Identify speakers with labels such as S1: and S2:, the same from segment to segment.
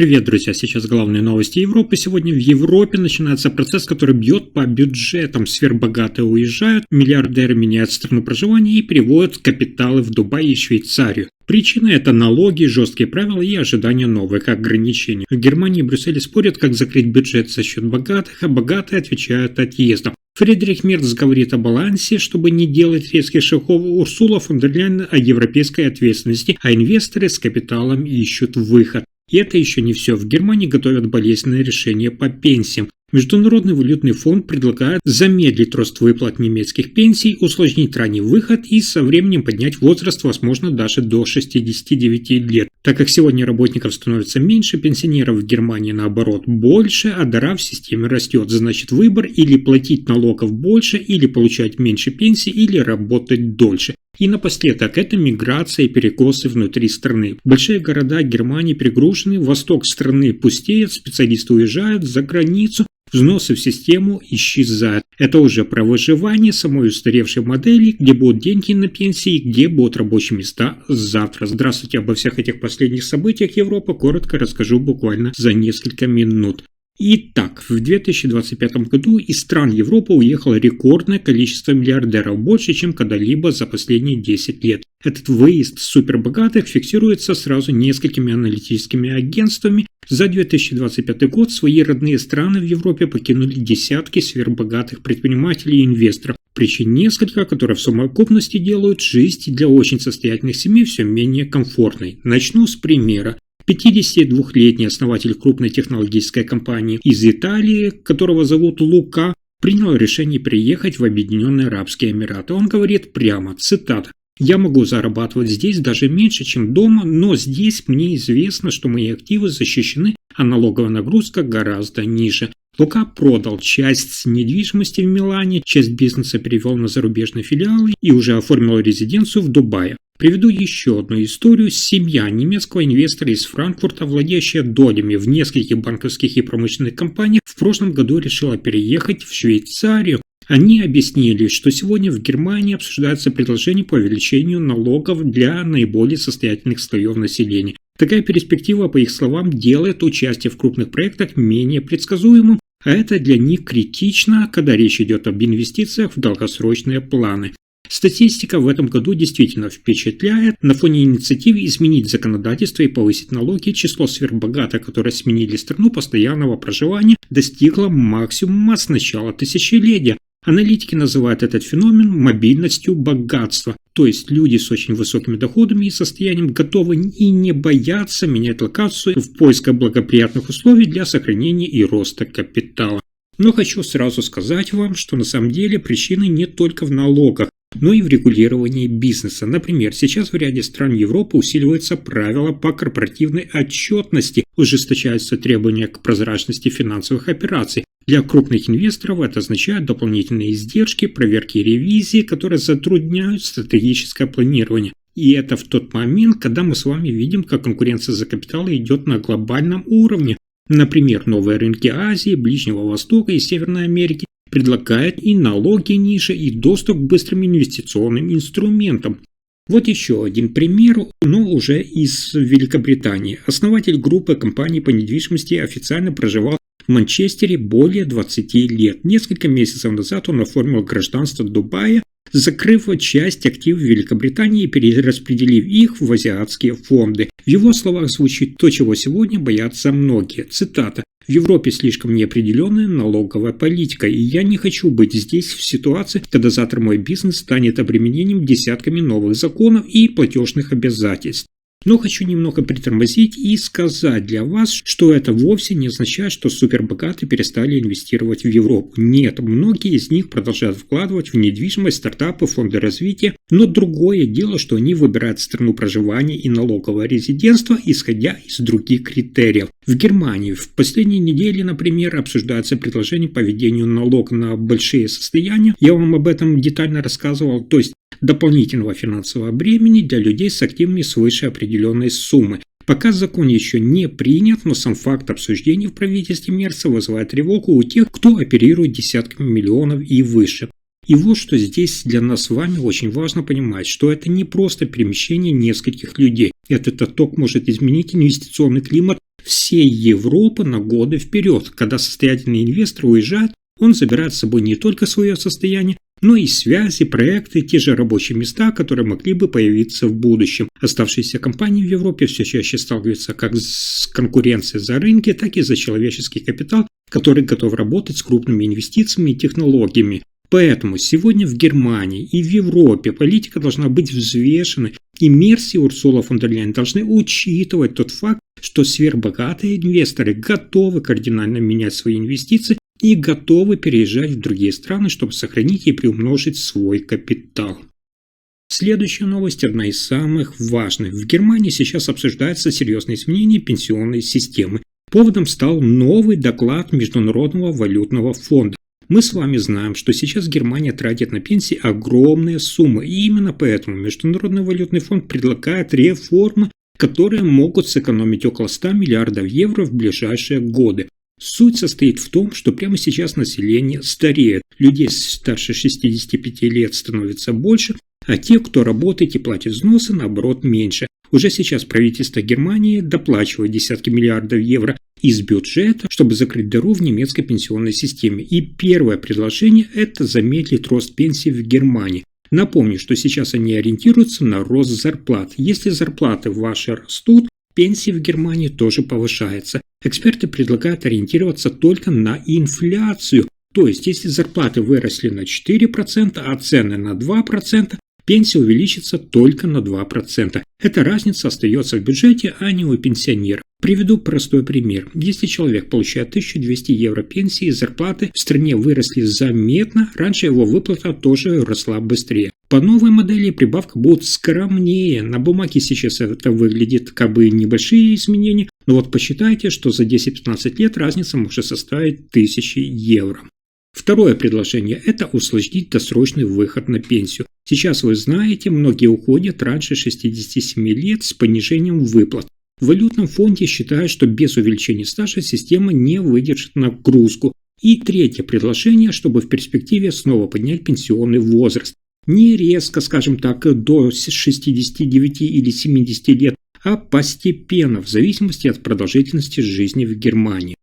S1: Привет, друзья! Сейчас главные новости Европы. Сегодня в Европе начинается процесс, который бьет по бюджетам. Сверхбогатые уезжают, миллиардеры меняют страну проживания и переводят капиталы в Дубай и Швейцарию. Причина – это налоги, жесткие правила и ожидание новых ограничений. В Германии и Брюсселе спорят, как закрыть бюджет за счет богатых, а богатые отвечают отъездом. Фридрих Мерц говорит о балансе, чтобы не делать резких шагов. Урсула фон дер Ляйен о европейской ответственности, а инвесторы с капиталом ищут выход. И это еще не все. В Германии готовят болезненное решение по пенсиям. Международный валютный фонд предлагает замедлить рост выплат немецких пенсий, усложнить ранний выход и со временем поднять возраст, возможно, даже до 69 лет. Так как сегодня работников становится меньше, пенсионеров в Германии, наоборот, больше, а дыра в системе растет. Значит, выбор или платить налогов больше, или получать меньше пенсии, или работать дольше. И напоследок, это миграция и перекосы внутри страны. Большие города Германии перегружены, восток страны пустеет, специалисты уезжают за границу, взносы в систему исчезают. Это уже про выживание самой устаревшей модели, где будут деньги на пенсии, где будут рабочие места завтра. Здравствуйте, обо всех этих последних событиях Европы коротко расскажу буквально за несколько минут. Итак, в 2025 году из стран Европы уехало рекордное количество миллиардеров, больше, чем когда-либо за последние 10 лет. Этот выезд супербогатых фиксируется сразу несколькими аналитическими агентствами. За 2025 год свои родные страны в Европе покинули десятки сверхбогатых предпринимателей и инвесторов. Причин несколько, которые в совокупности делают жизнь для очень состоятельных семей все менее комфортной. Начну с примера. 52-летний основатель крупной технологической компании из Италии, которого зовут Лука, принял решение приехать в Объединенные Арабские Эмираты. Он говорит прямо, цитата: «Я могу зарабатывать здесь даже меньше, чем дома, но здесь мне известно, что мои активы защищены, а налоговая нагрузка гораздо ниже». Лука продал часть недвижимости в Милане, часть бизнеса перевел на зарубежные филиалы и уже оформил резиденцию в Дубае. Приведу еще одну историю. Семья немецкого инвестора из Франкфурта, владеющая долями в нескольких банковских и промышленных компаниях, в прошлом году решила переехать в Швейцарию. Они объяснили, что сегодня в Германии обсуждается предложение по увеличению налогов для наиболее состоятельных слоев населения. Такая перспектива, по их словам, делает участие в крупных проектах менее предсказуемым, а это для них критично, когда речь идет об инвестициях в долгосрочные планы. Статистика в этом году действительно впечатляет. На фоне инициативы изменить законодательство и повысить налоги, число сверхбогатых, которые сменили страну постоянного проживания, достигло максимума с начала тысячелетия. Аналитики называют этот феномен мобильностью богатства. То есть люди с очень высокими доходами и состоянием готовы и не боятся менять локацию в поисках благоприятных условий для сохранения и роста капитала. Но хочу сразу сказать вам, что на самом деле причины не только в налогах, но и в регулировании бизнеса. Например, сейчас в ряде стран Европы усиливаются правила по корпоративной отчетности, ужесточаются требования к прозрачности финансовых операций. Для крупных инвесторов это означает дополнительные издержки, проверки и ревизии, которые затрудняют стратегическое планирование. И это в тот момент, когда мы с вами видим, как конкуренция за капитал идет на глобальном уровне. Например, новые рынки Азии, Ближнего Востока и Северной Америки предлагают и налоги ниже, и доступ к быстрым инвестиционным инструментам. Вот еще один пример, но уже из Великобритании. Основатель группы компаний по недвижимости официально проживал в Манчестере более 20 лет. Несколько месяцев назад он оформил гражданство Дубая, закрыв часть активов Великобритании и перераспределив их в азиатские фонды. В его словах звучит то, чего сегодня боятся многие. Цитата: «В Европе слишком неопределенная налоговая политика, и я не хочу быть здесь в ситуации, когда завтра мой бизнес станет обременением десятками новых законов и платежных обязательств». Но хочу немного притормозить и сказать для вас, что это вовсе не означает, что супербогатые перестали инвестировать в Европу. Нет, многие из них продолжают вкладывать в недвижимость, стартапы, фонды развития, но другое дело, что они выбирают страну проживания и налоговое резидентство, исходя из других критериев. В Германии в последние недели, например, обсуждается предложение по введению налога на большие состояния. Я вам об этом детально рассказывал, то есть дополнительного финансового бремени для людей с активами свыше определенной суммы. Пока закон еще не принят, но сам факт обсуждения в правительстве Мерца вызывает тревогу у тех, кто оперирует десятками миллионов и выше. И вот что здесь для нас с вами очень важно понимать, что это не просто перемещение нескольких людей. Этот отток может изменить инвестиционный климат всей Европы на годы вперед. Когда состоятельный инвестор уезжает, он забирает с собой не только свое состояние, но и связи, проекты, те же рабочие места, которые могли бы появиться в будущем. Оставшиеся компании в Европе все чаще сталкиваются как с конкуренцией за рынки, так и за человеческий капитал, который готов работать с крупными инвестициями и технологиями. Поэтому сегодня в Германии и в Европе политика должна быть взвешенной, и Мерс и Урсула фон дер Ляйен должны учитывать тот факт, что сверхбогатые инвесторы готовы кардинально менять свои инвестиции и готовы переезжать в другие страны, чтобы сохранить и приумножить свой капитал. Следующая новость одна из самых важных. В Германии сейчас обсуждается серьезное изменение пенсионной системы. Поводом стал новый доклад Международного валютного фонда. Мы с вами знаем, что сейчас Германия тратит на пенсии огромные суммы, и именно поэтому Международный валютный фонд предлагает реформы, которые могут сэкономить около 100 миллиардов евро в ближайшие годы. Суть состоит в том, что прямо сейчас население стареет, людей старше 65 лет становится больше, а те, кто работает и платит взносы, наоборот, меньше. Уже сейчас правительство Германии доплачивает десятки миллиардов евро из бюджета, чтобы закрыть дыру в немецкой пенсионной системе. И первое предложение – это замедлить рост пенсий в Германии. Напомню, что сейчас они ориентируются на рост зарплат. Если зарплаты ваши растут, пенсии в Германии тоже повышаются. Эксперты предлагают ориентироваться только на инфляцию. То есть, если зарплаты выросли на 4%, а цены на 2%, пенсия увеличится только на 2%. Эта разница остается в бюджете, а не у пенсионеров. Приведу простой пример. Если человек получает 1200 евро пенсии, зарплаты в стране выросли заметно, раньше его выплата тоже росла быстрее. По новой модели прибавка будет скромнее. На бумаге сейчас это выглядит как бы небольшие изменения, но вот посчитайте, что за 10-15 лет разница может составить 1000 евро. Второе предложение – это усложнить досрочный выход на пенсию. Сейчас вы знаете, многие уходят раньше 67 лет с понижением выплат. В валютном фонде считают, что без увеличения стажа система не выдержит нагрузку. И третье предложение, чтобы в перспективе снова поднять пенсионный возраст. Не резко, скажем так, до 69 или 70 лет, а постепенно, в зависимости от продолжительности жизни в Германии.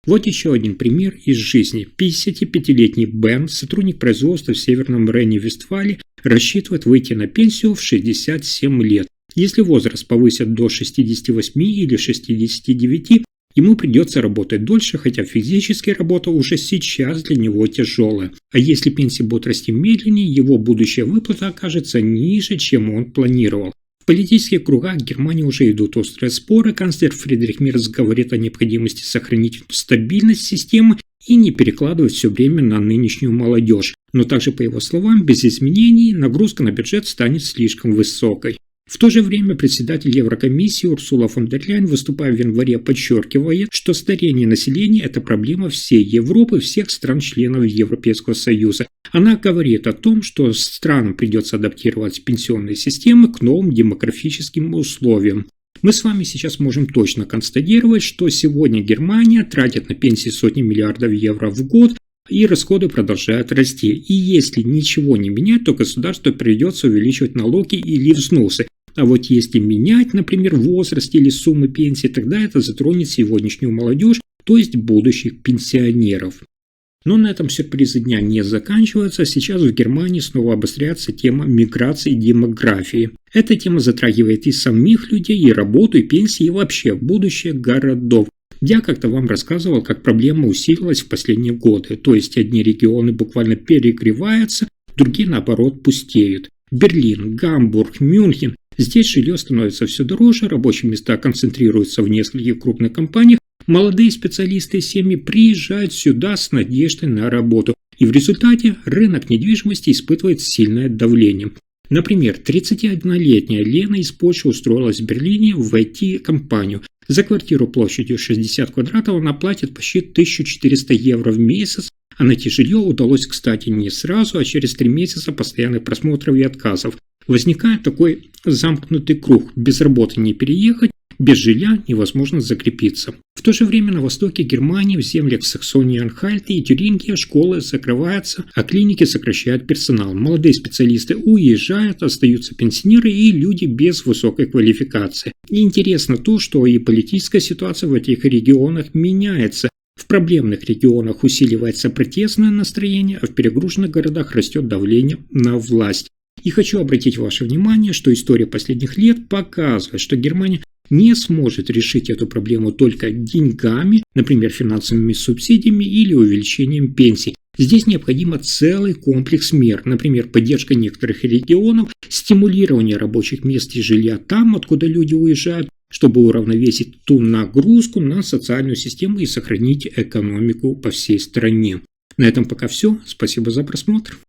S1: Вот еще один пример из жизни. 55-летний Бен, сотрудник производства в Северном Рейне-Вестфалии, рассчитывает выйти на пенсию в 67 лет. Если возраст повысят до 68 или 69, ему придется работать дольше, хотя физически работа уже сейчас для него тяжелая. А если пенсии будут расти медленнее, его будущая выплата окажется ниже, чем он планировал. В политических кругах Германии уже идут острые споры. Канцлер Фридрих Мерц говорит о необходимости сохранить стабильность системы и не перекладывать все время на нынешнюю молодежь. Но также, по его словам, без изменений нагрузка на бюджет станет слишком высокой. В то же время председатель Еврокомиссии Урсула фон дер Ляйен, выступая в январе, подчеркивает, что старение населения – это проблема всей Европы, всех стран-членов Европейского Союза. Она говорит о том, что странам придется адаптировать пенсионные системы к новым демографическим условиям. Мы с вами сейчас можем точно констатировать, что сегодня Германия тратит на пенсии сотни миллиардов евро в год, и расходы продолжают расти. И если ничего не менять, то государству придется увеличивать налоги или взносы. А вот если менять, например, возраст или суммы пенсии, тогда это затронет сегодняшнюю молодежь, то есть будущих пенсионеров. Но на этом сюрпризы дня не заканчиваются. Сейчас в Германии снова обостряется тема миграции и демографии. Эта тема затрагивает и самих людей, и работу, и пенсии, и вообще будущее городов. Я как-то вам рассказывал, как проблема усилилась в последние годы. То есть одни регионы буквально перегреваются, другие наоборот пустеют. Берлин, Гамбург, Мюнхен. Здесь жилье становится все дороже, рабочие места концентрируются в нескольких крупных компаниях, молодые специалисты и семьи приезжают сюда с надеждой на работу. И в результате рынок недвижимости испытывает сильное давление. Например, 31-летняя Лена из Польши устроилась в Берлине в IT-компанию. За квартиру площадью 60 квадратов она платит почти 1400 евро в месяц, а найти жилье удалось, кстати, не сразу, а через 3 месяца постоянных просмотров и отказов. Возникает такой замкнутый круг. Без работы не переехать, Без жилья невозможно закрепиться. В то же время на востоке Германии, в землях Саксонии, Анхальта и Тюрингии школы закрываются, а клиники сокращают персонал. Молодые специалисты уезжают, остаются пенсионеры и люди без высокой квалификации. И интересно то, что и политическая ситуация в этих регионах меняется. В проблемных регионах усиливается протестное настроение, а в перегруженных городах растет давление на власть. И хочу обратить ваше внимание, что история последних лет показывает, что Германия не сможет решить эту проблему только деньгами, например, финансовыми субсидиями или увеличением пенсий. Здесь необходимо целый комплекс мер, например, поддержка некоторых регионов, стимулирование рабочих мест и жилья там, откуда люди уезжают, чтобы уравновесить ту нагрузку на социальную систему и сохранить экономику по всей стране. На этом пока все. Спасибо за просмотр.